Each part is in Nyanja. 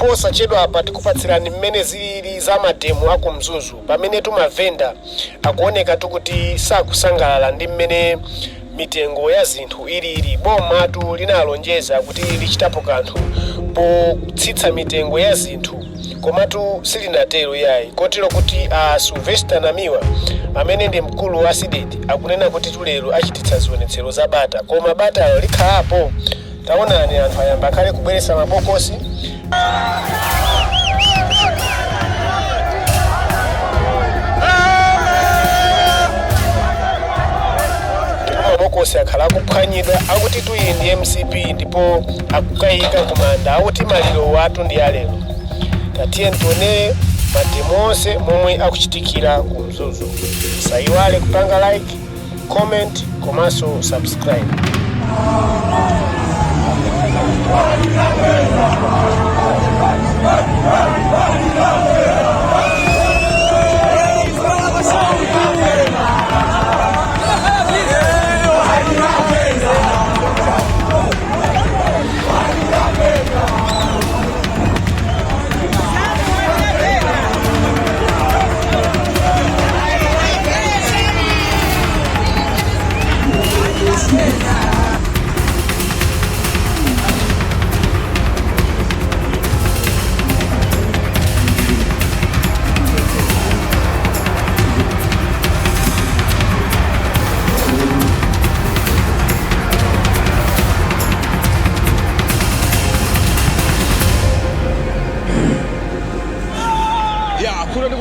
posa chedwa apa tikupatsirani mmene zili za mademo aku Mzuzu pamene tumavenda akuoneka kuti sakusangalala ndi mmene mitengo ya zinthu ili bomatu linalonjeza kuti lichitapo kanthu potsitsa mitengo ya zinthu komatu silinatero yayi kotero kuti Sylvester Namiwa amene ndi mkulu wa sidedi akunena kuti tulero achititsa zionetsero za bata koma bata likhalapo. Taonani anthu ayamba kale kubweresa mabokosi mabokosi akhala akuphwanyidwa akuti tuyi ndi MCP ndipo akukayika kumanda akuti malirowa atu ndi alero. Tatiye ntone mademo onse momwe akuchitikira ku Mzuzu. Musaiwale kupanga like, comment komanso subscribe.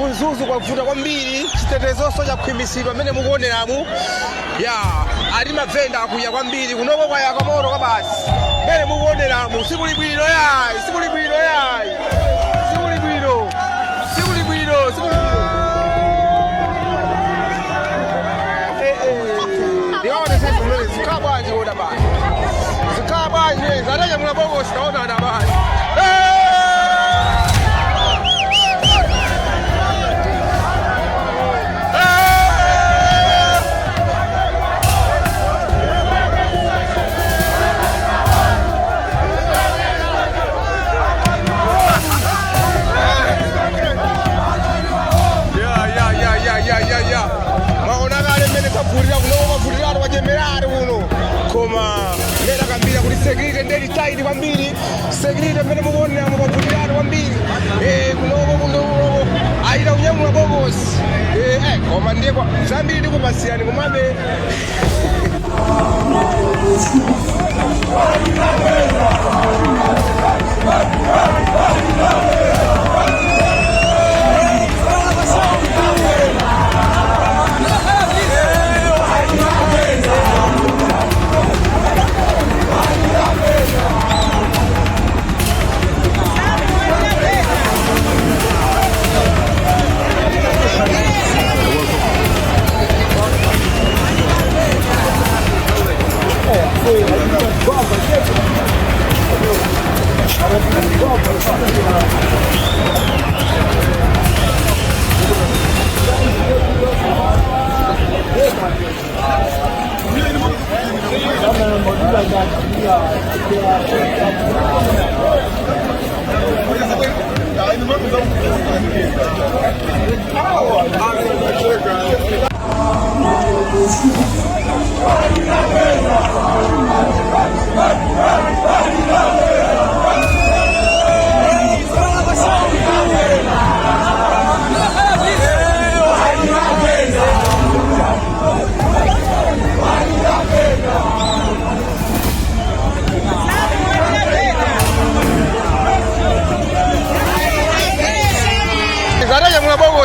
Mzuzu kwa kufuta kwambiri Chitetezo soja kukhwimisidwa mmene mukuoneramu ali mavenda akuya kwambiri kunoko kwa yakamoro kwa basi mmene mukuoneramu sikuli bwino yayi ndione sasa mmene zikabwaje oda basi zikabwaje zadaja mulabogo sitaona na basi security ndeli tight kwambiri security mmene mukuonera mukavutirato kwambiri kuno aida unyamula bokosi koma ndiye zambiri ndikupasiyani komabe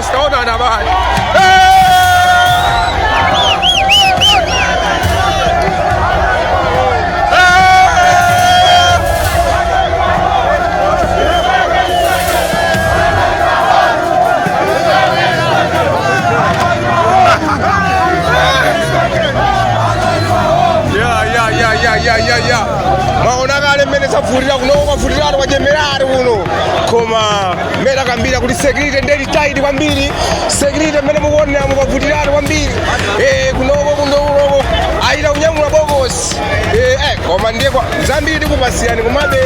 sitaona na bali maonakale mmene safurira kuno kwafurirato kwa jenerali kuno koma mmene akambira kuti security ndeli tight kwambiri security mmene mukuonera mukavutirato kwambiri kunoko aida unyamula bokosi koma ndiye zambiri tikupasiyani komabe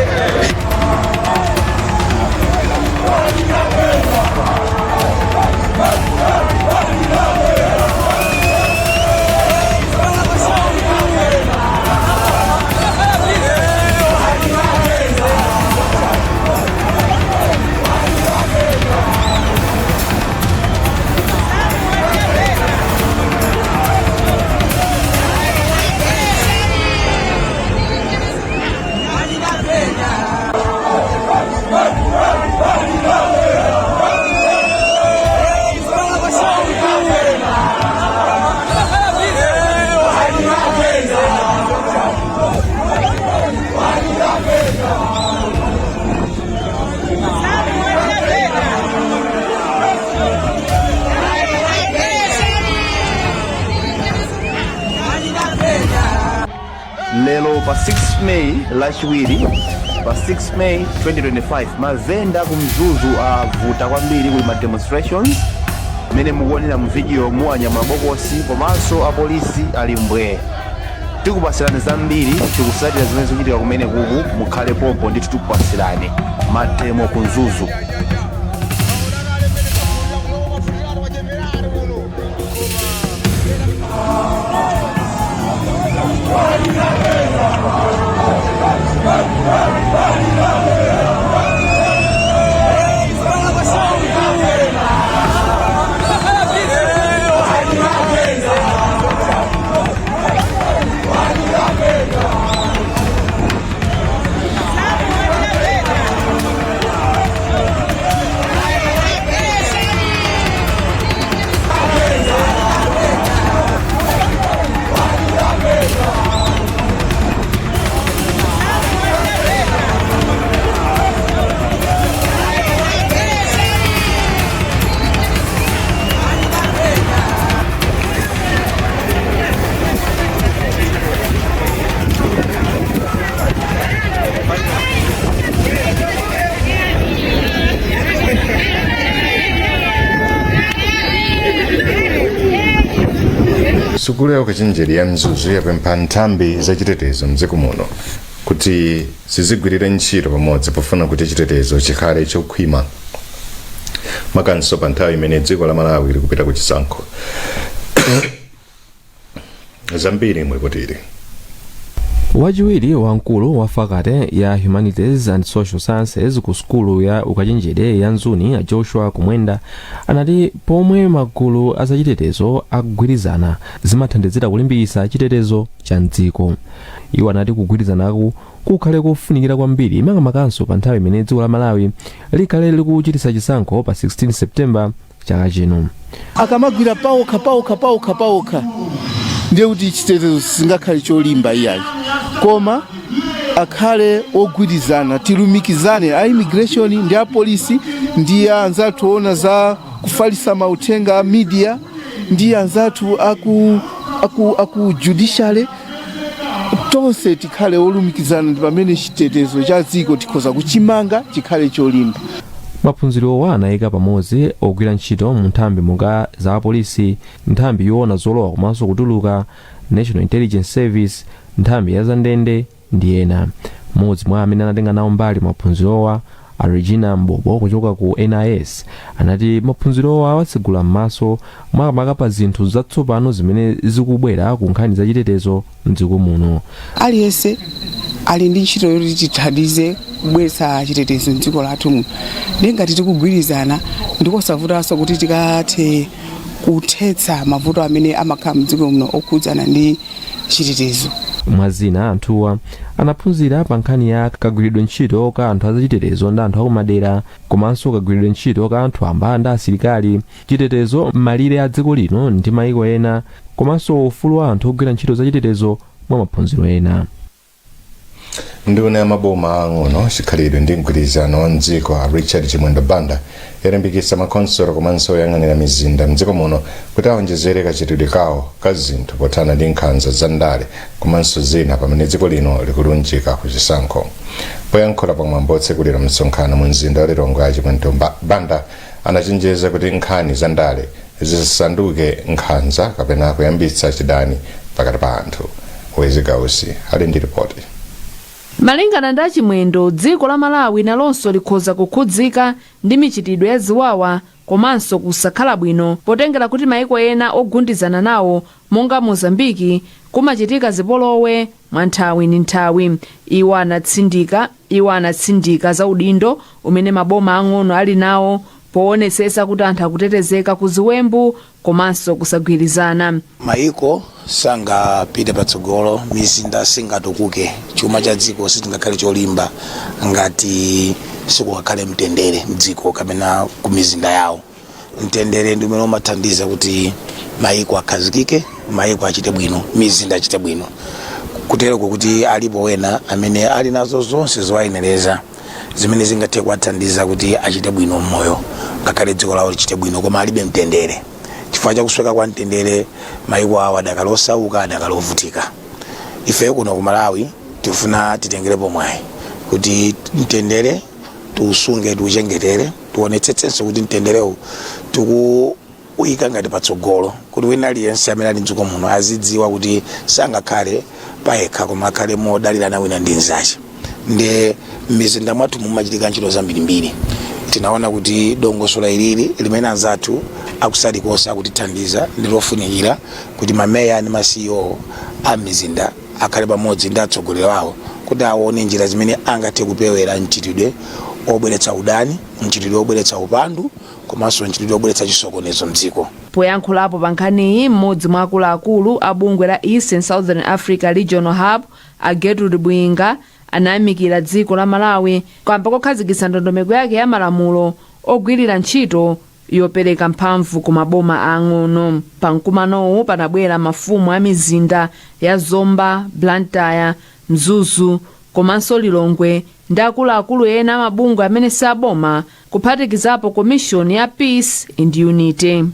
pa 6 May lachiwiri pa 6 May 2025 mavenda ku Mzuzu avuta kwambiri kuli ma demonstrations mene mukuonera mu video mu anyamula Bokosi komanso apolisi ali mbwe. Tikupasirani zambiri tikusatira zimene zikuchitika kumene kuku mukhale popo ndithu tikupasirani mademo ku Mzuzu. Sukulu ya ukachenjeri ya Mzuzu yapempha nthambi za chitetezo mdziko muno kuti zizigwirira ntchito pamodzi pofuna kuti chitetezo chikhale chokhwima makanso pa nthawi imene dziko la Malawi likupita ku chisankho. Zambiri mwepotiri. Wachiwiri wamkulu wa faculty ya Humanities and Social Sciences ku sukulu ya ukachenjeri ya Nzuni Joshua Kumwenda anati pomwe magulu azachitetezo akugwirizana zimathandizira kulimbikitsa chitetezo cha mdziko. Iwo anati kugwirizanaku kukhale kofunikira kwambiri makamakaso pa nthawi imene dziko la Malawi likhale likuchititsa chisankho pa 16 September chaka chino. Akamagwira paokha ndiye kuti chitetezo singakhale cholimba iyayi koma akhale ogwirizana tilumikizane a immigration ndi a police ndi anzathu ona za kufalisa mauthenga media ndi anzathu aku judiciary tonse tikhale olumikizana ndi pamene chitetezo cha dziko tikhoza kuchimanga chikhale cholimba. Maphunziro anayika pamodzi ogwira ntchito mu nthambi monga za apolisi, nthambi yoona zolowa komanso kutuluka, National Intelligence Service, nthambi ya zandende ndi ena. Mmodzi mwa amene anatenga nawo mbali maphunzirowa Regina Mbobo kuchoka ku NIS anati maphunzirowa awatsegula m'maso makamaka pa zinthu zatsopano zimene zikubwera ku nkhani za chitetezo mdziko muno. Aliyense ali ndi ntchito yoti tithandize kubweretsa chitetezo mdziko lathu muno. Ngati tikugwirizana ndikosavutanso kuti tikathe kuthetsa mavuto amene amakhala mdziko muno okhudzana ndi chitetezo. Mwazina anthuwa anaphunzira pa nkhani ya kagwiridwe ntchito ka anthu azachitetezo ndi anthu akumadera komanso kagwiridwe ntchito ka anthu amba ndi asilikali, chitetezo m'malire a dziko lino ndi mayiko ena komanso ufulu wa anthu ogwira ntchito za chitetezo mwa maphunziro ena. Nduna ya maboma ang'ono chikhalidwe ndi mgwirizano wa mdziko a Richard Chimwendo Banda yalimbikitsa makonsolo komanso oyang'anira mizinda mdziko muno kuti awonjezere kachitidwe kawo ka zinthu pothana ndi nkhanza za ndale komanso zina pamene dziko lino likulunjika ku chisankho. Poyankhula pamwambo otsekulira msonkhano mu mzinda wa Lilongwe a Chimwendo Banda anachenjeza kuti nkhani za ndale zisasanduke nkhanza kapena kuyambitsa chidani pakati pa anthu. Wezi Gausi ali ndi ripoti. Malingana ndi Chimwendo, dziko la Malawi nalonso likhoza kukhudzika ndi michitidwe ya ziwawa komanso kusakhala bwino potengera kuti mayiko ena ogundizana nawo monga Mozambiki kumachitika zipolowe mwa nthawi ndi nthawi. Iwo anatsindika za udindo umene maboma ang'ono ali nawo poonetsetsa kuti anthu akutetezeka ku ziwembu komanso kusagwirizana. Mayiko sangapite patsogolo, mizinda singatukuke, chuma cha dziko sitingakhale cholimba ngati sikukakhale mtendere mdziko kapena ku mizinda yawo. Mtendere ndi umene umathandiza kuti mayiko akhazikike, mayiko achite bwino, mizinda achite bwino. Kutero kuti alipo wena amene ali nazo zonse zowayenereza zimene zingathe kuwathandiza kuti achite bwino mmoyo ngakhale dziko lawo lichite bwino koma alibe mtendere. Chifukwa cha kusweka kwa mtendere mayiko awo adakali osauka, adakali ovutika. Ife kuno ku Malawi tifuna titengerepo mwayi kuti mtendere tuusunge tuuchengetere tionetsetsenso kuti mtenderewu tikuuyika ngati patsogolo kuti wina aliyense amene ali mdziko muno azidziwa kuti sangakhale payekha koma akhale modalirana wina ndi nzace. Ndi m'mizinda mwathu mumachitika ntchito zambirimbiri. Tinaona kuti dongosolo ilili limene anzathu akusalikosa kutithandiza ndi lofunikira kuti mameya ndi ma CEO a mizinda akhale pamodzi ndi atsogoleri wawo kuti aone njira zimene angathe kupewera mchitidwe obweretsa udani, mchitidwe obweretsa upandu, komanso mchitidwe obweretsa chisokonezo mdziko. Poyankhulapo pa nkhaniyi mmodzi mwa akuluakulu a bungwe la East and Southern Africa Regional Hub a Gertrude Bwinga anayamikira dziko la Malawi kamba kokhazikitsa ndondomeko yake ya malamulo ogwirira ntchito yopereka mphamvu ku maboma ang'ono. Pa mkumanowu panabwera mafumu a mizinda ya Zomba, Blantyre, Mzuzu komanso Lilongwe ndi akuluakulu ena amabungwe amene saboma kuphatikizapo Commission ya Peace and Unity.